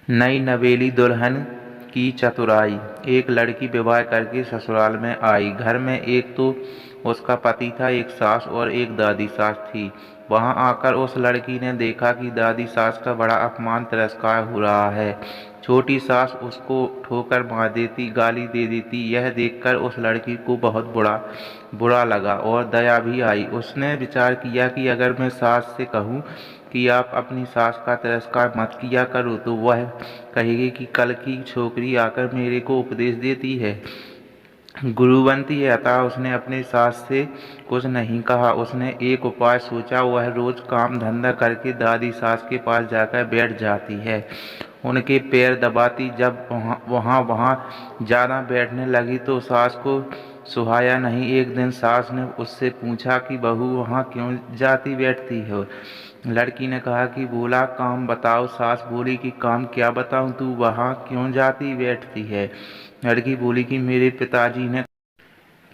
नई नवेली दुल्हन की चतुराई। एक लड़की विवाह करके ससुराल में आई। घर में एक तो उसका पति था, एक सास और एक दादी सास थी। वहां आकर उस लड़की ने देखा कि दादी सास का बड़ा अपमान तिरस्कार हो रहा है। छोटी सास उसको ठोकर मार देती, गाली दे देती। यह देखकर उस लड़की को बहुत बुरा बुरा लगा और दया भी आई। उसने विचार किया कि अगर मैं सास से कहूँ कि आप अपनी सास का तिरस्कार मत किया करो, तो वह कहेगी कि कल की छोकरी आकर मेरे को उपदेश देती है, गुरु बनती है। अतः उसने अपनी सास से कुछ नहीं कहा। उसने एक उपाय सोचा। वह रोज काम धंधा करके दादी सास के पास जाकर बैठ जाती है, उनके पैर दबाती। जब वहाँ वहाँ ज़्यादा बैठने लगी तो सास को सुहाया नहीं। एक दिन सास ने उससे पूछा कि बहू, वहाँ क्यों जाती बैठती हो? लड़की ने कहा कि बोला, काम बताओ। सास बोली कि काम क्या बताऊं, तू वहाँ क्यों जाती बैठती है? लड़की बोली कि मेरे पिताजी ने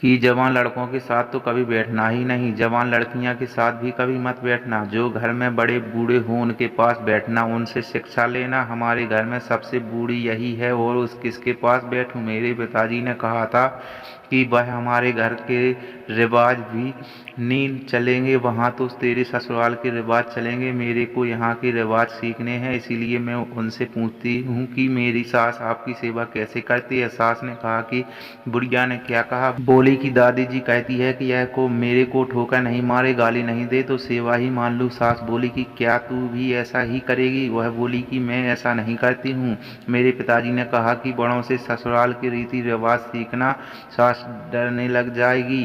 कि जवान लड़कों के साथ तो कभी बैठना ही नहीं, जवान लड़कियां के साथ भी कभी मत बैठना। जो घर में बड़े बूढ़े हों उनके पास बैठना, उनसे शिक्षा लेना। हमारे घर में सबसे बूढ़ी यही है और उस किसके पास बैठूं? मेरे पिताजी ने कहा था कि वह हमारे घर के रिवाज भी नहीं चलेंगे, वहाँ तो तेरे ससुराल के रिवाज चलेंगे। मेरे को यहाँ के रिवाज सीखने हैं, इसीलिए मैं उनसे पूछती हूँ कि मेरी सास आपकी सेवा कैसे करती है। सास ने कहा कि बुढ़िया ने क्या कहा? बोली कि दादी जी कहती है कि यह को मेरे को ठोकर नहीं मारे, गाली नहीं दे तो सेवा ही मान लूँ। सास बोली कि क्या तू भी ऐसा ही करेगी? वह बोली कि मैं ऐसा नहीं करती हूँ। मेरे पिताजी ने कहा कि बड़ों से ससुराल के रीति रिवाज सीखना। सास डरने लग जाएगी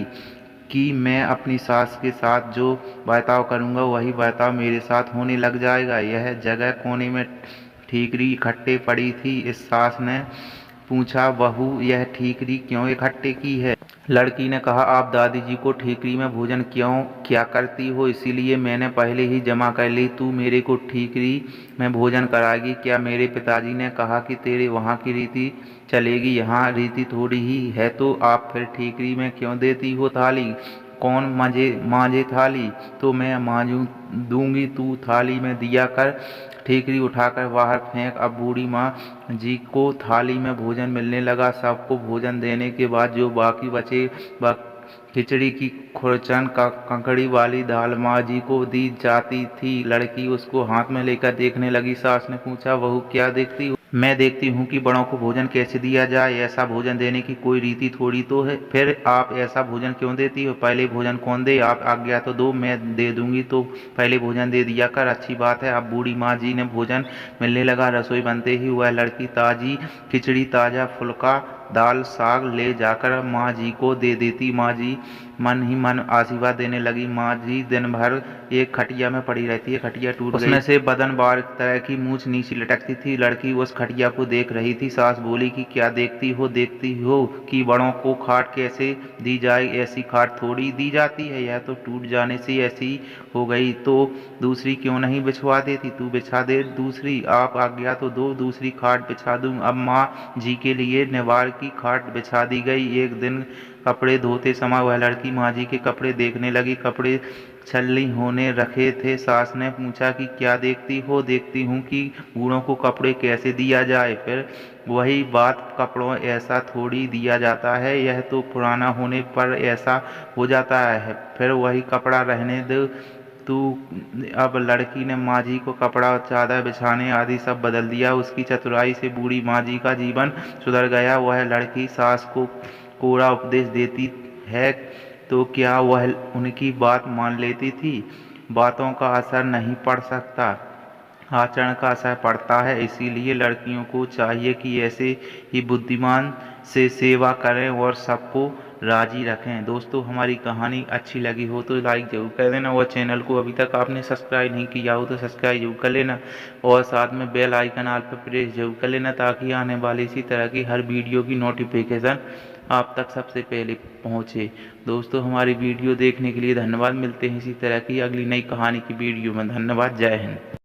कि मैं अपनी सास के साथ जो बर्ताव करूँगा वही बर्ताव मेरे साथ होने लग जाएगा। यह जगह कोने में ठीकरी इकट्ठे पड़ी थी। इस सास ने पूछा, बहू, यह ठीकरी क्यों इकट्ठे की है? लड़की ने कहा, आप दादी जी को ठीकरी में भोजन क्यों क्या करती हो, इसीलिए मैंने पहले ही जमा कर ली। तू मेरे को ठीकरी में भोजन कराएगी क्या? मेरे पिताजी ने कहा कि तेरे वहाँ की रीति चलेगी, यहाँ रीति थोड़ी ही है, तो आप फिर ठीकरी में क्यों देती हो थाली? कौन मांझे थाली? तो मैं मांझू दूंगी, तू थाली में दिया कर। ठीकरी उठाकर बाहर फेंक। अब बूढ़ी माँ जी को थाली में भोजन मिलने लगा। सबको भोजन देने के बाद जो बाकी बचे वह खिचड़ी की खुरचन का कंकड़ी वाली दाल माँ जी को दी जाती थी। लड़की उसको हाथ में लेकर देखने लगी। सास ने पूछा, बहू क्या देखती हो? मैं देखती हूँ कि बड़ों को भोजन कैसे दिया जाए, ऐसा भोजन देने की कोई रीति थोड़ी तो है। फिर आप ऐसा भोजन क्यों देती हो? पहले भोजन कौन दे? आप आज्ञा तो दो, मैं दे दूंगी, तो पहले भोजन दे दिया कर। अच्छी बात है। अब बूढ़ी माँ जी ने भोजन मिलने लगा। रसोई बनते ही वह लड़की ताजी खिचड़ी, ताजा फुल्का, दाल साग ले जाकर माँ जी को दे देती। माँ जी मन ही मन आशीर्वाद देने लगी। माँ जी दिन भर एक खटिया में पड़ी रहती है। खटिया टूट गई, उसमें से बदन बार तरह की मूछ नीचे लटकती थी। लड़की उस खटिया को देख रही थी। सास बोली कि क्या देखती हो? देखती हो कि बड़ों को खाट कैसे दी जाए? ऐसी खाट थोड़ी दी जाती है, यह तो टूट जाने से ऐसी हो गई, तो दूसरी क्यों नहीं बिछवा देती? तू बिछा दे दूसरी। आप आज्ञा तो दो, दूसरी खाट बिछा दूं। अब माँ जी के लिए निवार की खाट बिछा दी गई। एक दिन कपड़े धोते समय वह लड़की माँ जी के कपड़े देखने लगी। कपड़े छलनी होने रखे थे। सास ने पूछा कि क्या देखती हो? देखती हूँ कि बूढ़ों को कपड़े कैसे दिया जाए। फिर वही बात, कपड़ों ऐसा थोड़ी दिया जाता है, यह तो पुराना होने पर ऐसा हो जाता है। फिर वही कपड़ा रहने दो तू। अब लड़की ने माँ जी को कपड़ा, चादर बिछाने आदि सब बदल दिया। उसकी चतुराई से बूढ़ी माँ जी का जीवन सुधर गया। वह लड़की सास को कोरा उपदेश देती है तो क्या वह उनकी बात मान लेती थी? बातों का असर नहीं पड़ सकता, आचरण का असर पड़ता है। इसीलिए लड़कियों को चाहिए कि ऐसे ही बुद्धिमान से सेवा करें और सबको राजी रखें। दोस्तों, हमारी कहानी अच्छी लगी हो तो लाइक जरूर कर देना और चैनल को अभी तक आपने सब्सक्राइब नहीं किया हो तो सब्सक्राइब जरूर कर लेना और साथ में बेल आइकन ऑल पर प्रेस जरूर कर लेना, ताकि आने वाली इसी तरह की हर वीडियो की नोटिफिकेशन आप तक सबसे पहले पहुंचे। दोस्तों, हमारी वीडियो देखने के लिए धन्यवाद। मिलते हैं इसी तरह की अगली नई कहानी की वीडियो में। धन्यवाद। जय हिंद।